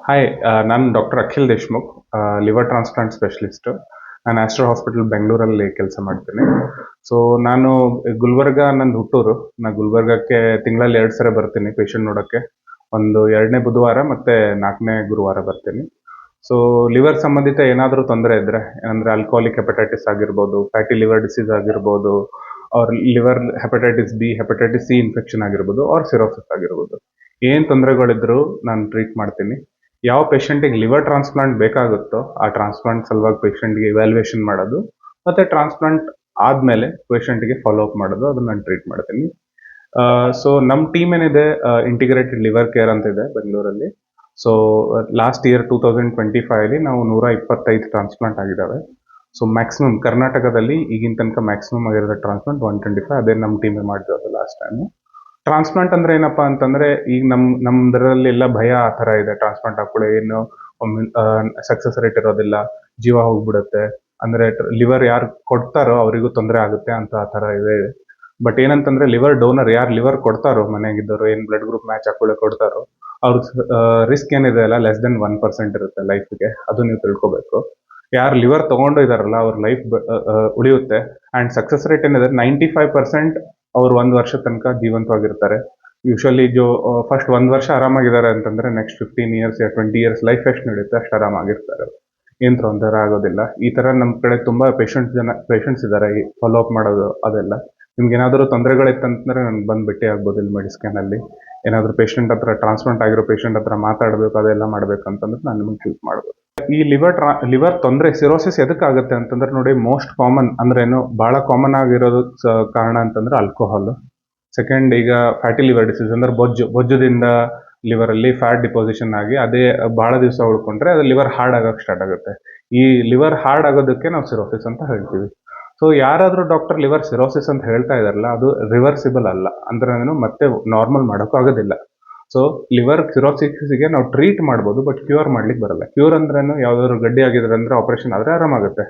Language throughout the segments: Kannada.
ಹಾಯ್, ನಾನು doctor Akhil Deshmukh, liver transplant specialist. ನಾನು ಆಸ್ಟ್ರೋ ಹಾಸ್ಪಿಟಲ್ ಬೆಂಗಳೂರಲ್ಲಿ ಕೆಲಸ ಮಾಡ್ತೀನಿ. ಸೊ ನಾನು ಗುಲ್ಬರ್ಗ ನಂದು ಹುಟ್ಟೂರು. ನಾನು ಗುಲ್ಬರ್ಗಕ್ಕೆ ತಿಂಗಳಲ್ಲಿ 2 ಸರಿ ಬರ್ತೀನಿ ಪೇಷಂಟ್ ನೋಡೋಕ್ಕೆ. ಒಂದು 2ನೇ ಬುಧವಾರ ಮತ್ತು 4ನೇ ಗುರುವಾರ ಬರ್ತೀನಿ. ಸೊ ಲಿವರ್ ಸಂಬಂಧಿತ ಏನಾದರೂ ತೊಂದರೆ ಇದ್ದರೆ, ಅಂದರೆ ಆಲ್ಕೋಹಾಲಿಕ್ ಹೆಪಟೈಟಿಸ್ ಆಗಿರ್ಬೋದು, ಫ್ಯಾಟಿ ಲಿವರ್ ಡಿಸೀಸ್ ಆಗಿರ್ಬೋದು, ಅವ್ರ liver hepatitis B, hepatitis C infection ಆಗಿರ್ಬೋದು, ಅವ್ರ ಸಿರೋಸಿಸ್ ಆಗಿರ್ಬೋದು, ಏನು ತೊಂದರೆಗಳಿದ್ರೂ ನಾನು ಟ್ರೀಟ್ ಮಾಡ್ತೀನಿ. ಯಾವ ಪೇಷಂಟಿಗೆ ಲಿವರ್ ಟ್ರಾನ್ಸ್ಪ್ಲಾಂಟ್ ಬೇಕಾಗುತ್ತೋ ಆ ಟ್ರಾನ್ಸ್ಪ್ಲಾಂಟ್ ಸಲುವಾಗಿ ಪೇಷಂಟ್ಗೆ ಇವ್ಯಾಲ್ಯೂಯೇಷನ್ ಮಾಡೋದು, ಮತ್ತು ಟ್ರಾನ್ಸ್ಪ್ಲಾಂಟ್ ಆದಮೇಲೆ ಪೇಷಂಟ್ಗೆ ಫಾಲೋ ಅಪ್ ಮಾಡೋದು, ಅದನ್ನು ನಾನು ಟ್ರೀಟ್ ಮಾಡ್ತೀನಿ. ಸೊ ನಮ್ಮ ಟೀಮ್ ಏನಿದೆ, ಇಂಟಿಗ್ರೇಟೆಡ್ ಲಿವರ್ ಕೇರ್ ಅಂತ ಇದೆ ಬೆಂಗಳೂರಲ್ಲಿ. ಸೊ ಲಾಸ್ಟ್ ಇಯರ್ 2025 ನಾವು 125 ಟ್ರಾನ್ಸ್ಪ್ಲಾಂಟ್ ಆಗಿದ್ದಾವೆ. ಸೊ ಮ್ಯಾಕ್ಸಿಮಮ್ ಕರ್ನಾಟಕದಲ್ಲಿ ಈಗಿನ ತನಕ ಮ್ಯಾಕ್ಸಿಮಮ್ ಆಗಿರೋ ಟ್ರಾನ್ಸ್ಪ್ಲಾಂಟ್ 125, ಅದೇ ನಮ್ಮ ಟೀಮೇ ಮಾಡಿರೋದು ಲಾಸ್ಟ್ ಟೈಮು. ಟ್ರಾನ್ಸ್ಪ್ಲಾಂಟ್ ಅಂದ್ರೆ ಏನಪ್ಪ ಅಂತಂದ್ರೆ, ಈಗ ನಮ್ದ್ರಲ್ಲಿ ಎಲ್ಲ ಭಯ ಆ ಥರ ಇದೆ. ಟ್ರಾನ್ಸ್ಪ್ಲಾಂಟ್ ಹಾಕೊಳ್ಳಿ, ಏನು ಸಕ್ಸಸ್ ರೇಟ್ ಇರೋದಿಲ್ಲ, ಜೀವ ಹೋಗ್ಬಿಡುತ್ತೆ, ಅಂದ್ರೆ ಲಿವರ್ ಯಾರು ಕೊಡ್ತಾರೋ ಅವರಿಗೂ ತೊಂದರೆ ಆಗುತ್ತೆ ಅಂತ ಆ ಥರ ಇದೆ. ಬಟ್ ಏನಂತಂದ್ರೆ, ಲಿವರ್ ಡೋನರ್ ಯಾರು ಲಿವರ್ ಕೊಡ್ತಾರೋ, ಮನೆಯಾಗಿದ್ದವರು ಏನು ಬ್ಲಡ್ ಗ್ರೂಪ್ ಮ್ಯಾಚ್ ಹಾಕೊಳ್ಳಿ ಕೊಡ್ತಾರೋ, ಅವ್ರ ರಿಸ್ಕ್ ಏನಿದೆ ಅಲ್ಲ, ಲೆಸ್ ದೆನ್ 1% ಇರುತ್ತೆ ಲೈಫ್ಗೆ. ಅದು ನೀವು ತಿಳ್ಕೊಬೇಕು. ಯಾರು ಲಿವರ್ ತಗೊಂಡು ಇದಾರಲ್ಲ ಅವ್ರ ಲೈಫ್ ಉಳಿಯುತ್ತೆ. ಆ್ಯಂಡ್ ಸಕ್ಸಸ್ ರೇಟ್ ಏನಿದೆ 95% ಅವ್ರು 1 ವರ್ಷ ತನಕ ಜೀವಂತವಾಗಿರ್ತಾರೆ. ಯೂಶಲಿ ಫಸ್ಟ್ 1 ವರ್ಷ ಆರಾಮಾಗಿದ್ದಾರೆ ಅಂತಂದ್ರೆ ನೆಕ್ಸ್ಟ್ 15 ಇಯರ್ಸ್ ಯಾ 20 ಇಯರ್ಸ್ ಲೈಫ್ ಎಷ್ಟು ನಡೆಯುತ್ತೆ ಅಷ್ಟು ಆರಾಮಾಗಿರ್ತಾರೆ. ಏನು ತೊಂದರೆ ಆಗೋದಿಲ್ಲ. ಈ ಥರ ನಮ್ಮ ಕಡೆ ತುಂಬ ಪೇಷಂಟ್ಸ್ ಇದ್ದಾರೆ ಫಾಲೋ ಅಪ್ ಮಾಡೋದು ಅದೆಲ್ಲ. ನಿಮ್ಗೆ ಏನಾದರೂ ತೊಂದರೆಗಳಿತ್ತಂತಂದ್ರೆ ನನಗೆ ಬಂದು ಭೇಟಿ ಆಗ್ಬೋದು ಇಲ್ಲಿ ಮೆಡಿಸ್ಕ್ಯಾನಲ್ಲಿ. ಏನಾದರೂ ಪೇಷಂಟ್ ಹತ್ರ, ಟ್ರಾನ್ಸ್ಪ್ಲಾಂಟ್ ಆಗಿರೋ ಪೇಷಂಟ್ ಹತ್ರ ಮಾತಾಡಬೇಕು, ಅದೆಲ್ಲ ಮಾಡ್ಬೇಕಂತಂದ್ರೆ ನಾನು ನಿಮಗೆ ಹೆಲ್ಪ್ ಮಾಡ್ಬೋದು. ಈ ಲಿವರ್ ತೊಂದರೆ ಸಿರೋಸಿಸ್ ಎದಕ್ಕಾಗುತ್ತೆ ಅಂತಂದ್ರೆ, ನೋಡಿ, ಮೋಸ್ಟ್ ಕಾಮನ್ ಅಂದ್ರೆ ಏನು, ಭಾಳ ಕಾಮನ್ ಆಗಿರೋದು ಕಾರಣ ಅಂತಂದ್ರೆ ಆಲ್ಕೋಹಾಲ್. ಸೆಕೆಂಡ್, ಈಗ ಫ್ಯಾಟಿ ಲಿವರ್ ಡಿಸೀಸ್ ಅಂದ್ರೆ ಬೊಜ್ಜದಿಂದ ಲಿವರ್ ಅಲ್ಲಿ ಫ್ಯಾಟ್ ಡಿಪೋಸಿಷನ್ ಆಗಿ ಅದೇ ಭಾಳ ದಿವಸ ಉಳ್ಕೊಂಡ್ರೆ ಅದು ಲಿವರ್ ಹಾರ್ಡ್ ಆಗಕ್ಕೆ ಸ್ಟಾರ್ಟ್ ಆಗುತ್ತೆ. ಈ ಲಿವರ್ ಹಾರ್ಡ್ ಆಗೋದಕ್ಕೆ ನಾವು ಸಿರೋಸಿಸ್ ಅಂತ ಹೇಳ್ತೀವಿ. ಸೊ ಯಾರಾದರೂ ಡಾಕ್ಟರ್ ಲಿವರ್ ಸಿರೋಸಿಸ್ ಅಂತ ಹೇಳ್ತಾ ಇದಾರಲ್ಲ, ಅದು ರಿವರ್ಸಿಬಲ್ ಅಲ್ಲ. ಅಂದ್ರೆ ಏನು, ಮತ್ತೆ ನಾರ್ಮಲ್ ಮಾಡೋಕ್ಕೂ ಆಗೋದಿಲ್ಲ. ಸೊ ಲಿವರ್ ಸಿರೋಸಿಸ್ಗೆ ನಾವು ಟ್ರೀಟ್ ಮಾಡ್ಬೋದು, ಬಟ್ ಕ್ಯೂರ್ ಮಾಡ್ಲಿಕ್ಕೆ ಬರಲ್ಲ. ಕ್ಯೂರ್ ಅಂದ್ರೇನು, ಯಾವ್ದಾದ್ರು ಗಡ್ಡಿ ಆಗಿದ್ರೆ ಅಂದ್ರೆ ಆಪರೇಷನ್ ಆದರೆ ಆರಾಮಾಗುತ್ತೆ.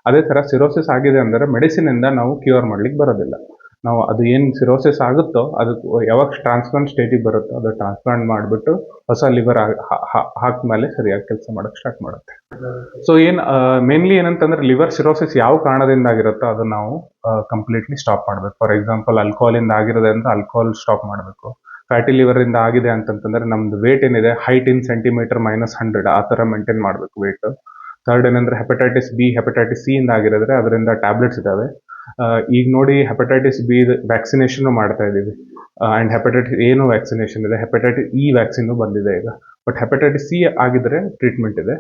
ಅದೇ ಥರ ಸಿರೋಸಿಸ್ ಆಗಿದೆ ಅಂದರೆ ಮೆಡಿಸಿನಿಂದ ನಾವು ಕ್ಯೂರ್ ಮಾಡ್ಲಿಕ್ಕೆ ಬರೋದಿಲ್ಲ. ನಾವು ಅದು ಏನು ಸಿರೋಸಿಸ್ ಆಗುತ್ತೋ ಅದಕ್ಕೆ ಯಾವಾಗ ಟ್ರಾನ್ಸ್ಪ್ಲಾಂಟ್ ಸ್ಟೇಜಿಗೆ ಬರುತ್ತೋ ಅದು ಟ್ರಾನ್ಸ್ಪ್ಲಾಂಟ್ ಮಾಡಿಬಿಟ್ಟು ಹೊಸ ಲಿವರ್ ಹಾಕಿದ್ಮೇಲೆ ಸರಿಯಾಗಿ ಕೆಲಸ ಮಾಡೋಕ್ಕೆ ಸ್ಟಾರ್ಟ್ ಮಾಡುತ್ತೆ. ಸೊ ಮೇನ್ಲಿ ಏನಂತಂದ್ರೆ, ಲಿವರ್ ಸಿರೋಸಿಸ್ ಯಾವ ಕಾರಣದಿಂದ ಆಗಿರುತ್ತೋ ಅದು ನಾವು ಕಂಪ್ಲೀಟ್ಲಿ ಸ್ಟಾಪ್ ಮಾಡಬೇಕು. ಫಾರ್ ಎಕ್ಸಾಂಪಲ್, ಆಲ್ಕೋಹಾಲಿಂದ ಆಗಿರೋದೆ ಅಂದ್ರೆ ಆಲ್ಕೋಹಾಲ್ ಸ್ಟಾಪ್ ಮಾಡಬೇಕು. ಫ್ಯಾಟಿ ಲಿವರಿಂದ ಆಗಿದೆ ಅಂತಂತಂದ್ರೆ ನಮ್ದು ವೇಟ್ ಏನಿದೆ, ಹೈಟ್ ಇನ್ ಸೆಂಟಿಮೀಟರ್ -100 ಆ ಥರ ಮೇಂಟೈನ್ ಮಾಡಬೇಕು ವೇಟ್. ಥರ್ಡ್ ಏನಂದ್ರೆ, ಹೆಪಟೈಟಿಸ್ ಬಿ, ಹೆಪಟೈಟಿಸ್ ಸಿ ಇಂದ ಆಗಿರೋದ್ರೆ ಅದರಿಂದ ಟ್ಯಾಬ್ಲೆಟ್ಸ್ ಇದಾವೆ. ಈಗ ನೋಡಿ, ಹೆಪಟೈಟಿಸ್ ಬಿ ವ್ಯಾಕ್ಸಿನೇಷನ್ ಮಾಡ್ತಾ ಇದ್ದೀವಿ. ಆ್ಯಂಡ್ ಹೆಪಟೈಟಿಸ್ ಏನು ವ್ಯಾಕ್ಸಿನೇಷನ್ ಇದೆ, ಹೆಪಟೈಟಿಸ್ ಇ ವ್ಯಾಕ್ಸಿನ್ ಬಂದಿದೆ ಈಗ. ಬಟ್ ಹೆಪಟೈಟಿಸ್ ಸಿ ಆಗಿದ್ರೆ ಟ್ರೀಟ್ಮೆಂಟ್ ಇದೆ.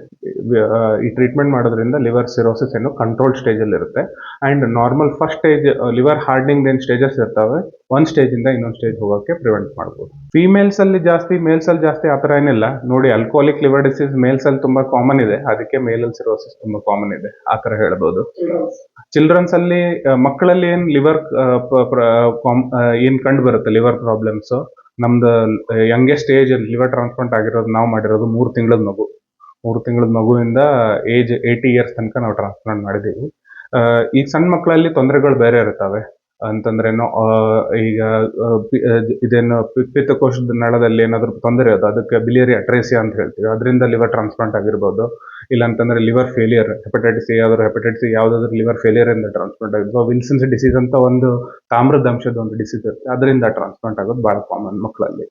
ಈ ಟ್ರೀಟ್ಮೆಂಟ್ ಮಾಡೋದ್ರಿಂದ ಲಿವರ್ ಸಿರೋಸಿಸ್ ಏನು ಕಂಟ್ರೋಲ್ ಸ್ಟೇಜಲ್ಲಿ ಇರುತ್ತೆ. And normal first stage liver hardening ಏನು ಸ್ಟೇಜಸ್ ಇರ್ತವೆ, ಒಂದು ಸ್ಟೇಜಿಂದ ಇನ್ನೊಂದು ಸ್ಟೇಜ್ ಹೋಗೋಕ್ಕೆ ಪ್ರಿವೆಂಟ್ ಮಾಡ್ಬೋದು. ಫೀಮೇಲ್ಸ್ ಅಲ್ಲಿ ಜಾಸ್ತಿ, ಮೇಲ್ಸ್ ಅಲ್ಲಿ ಜಾಸ್ತಿ ಆ ಥರ ಏನಿಲ್ಲ. ನೋಡಿ, ಆಲ್ಕೋಹಾಲಿಕ್ ಲಿವರ್ ಡಿಸೀಸ್ ಮೇಲ್ಸ್ ಅಲ್ಲಿ ತುಂಬಾ ಕಾಮನ್ ಇದೆ, ಅದಕ್ಕೆ ಮೇಲಲ್ಲಿ ಸಿರೋಸಿಸ್ ತುಂಬಾ ಕಾಮನ್ ಇದೆ, ಆ ಥರ ಹೇಳ್ಬೋದು. ಚಿಲ್ಡ್ರನ್ಸ್ ಅಲ್ಲಿ, ಮಕ್ಕಳಲ್ಲಿ ಏನು ಲಿವರ್ ಏನು ಕಂಡು ಬರುತ್ತೆ ಲಿವರ್ ಪ್ರಾಬ್ಲಮ್ಸ್, ನಮ್ದು ಯಂಗೆಸ್ಟ್ ಏಜ್ ಲಿವರ್ ಟ್ರಾನ್ಸ್ಪ್ಲಾಂಟ್ ಆಗಿರೋದು ನಾವು ಮಾಡಿರೋದು 3 ತಿಂಗಳದ ಮಗು. 3 ತಿಂಗಳದ ಮಗುವಿಂದ ಏಜ್ 80 ಇಯರ್ಸ್ ತನಕ ನಾವು ಟ್ರಾನ್ಸ್ಪ್ಲಾಂಟ್ ಮಾಡಿದ್ದೀವಿ. ಈಗ ಸಣ್ಣ ಮಕ್ಕಳಲ್ಲಿ ತೊಂದರೆಗಳು ಬೇರೆ ಇರ್ತವೆ. ಅಂತಂದ್ರೇನು, ಈಗ ಇದೇನು ಪಿತ್ತಕೋಶದ ನಳದಲ್ಲಿ ಏನಾದರೂ ತೊಂದರೆ ಇರೋದು, ಅದಕ್ಕೆ ಬಿಲಿಯರಿ ಅಟ್ರೇಸಿಯಾ ಅಂತ ಹೇಳ್ತೀವಿ, ಅದರಿಂದ ಲಿವರ್ ಟ್ರಾನ್ಸ್ಪ್ಲಾಂಟ್ ಆಗಿರ್ಬೋದು. ಇಲ್ಲ ಅಂತಂದ್ರೆ ಲಿವರ್ ಫೇಲಿಯರ್, ಹೆಪಟೈಟಿಸ್ ಯಾವುದಾದ್ರೂ ಲಿವರ್ ಫೇಲಿಯರ್ ಇಂದ ಟ್ರಾನ್ಸ್ಪ್ಲಾಂಟ್ ಆಗಿರ್ಬೋದು. ವಿಲ್ಸನ್ಸ್ ಡಿಸೀಸ್ ಅಂತ ಒಂದು ತಾಮ್ರದ ಅಂಶದ ಒಂದು ಡಿಸೀಸ್ ಇರುತ್ತೆ, ಅದರಿಂದ ಟ್ರಾನ್ಸ್ಪ್ಲಾಂಟ್ ಆಗೋದು ಭಾಳ ಕಾಮನ್ ಮಕ್ಕಳಲ್ಲಿ.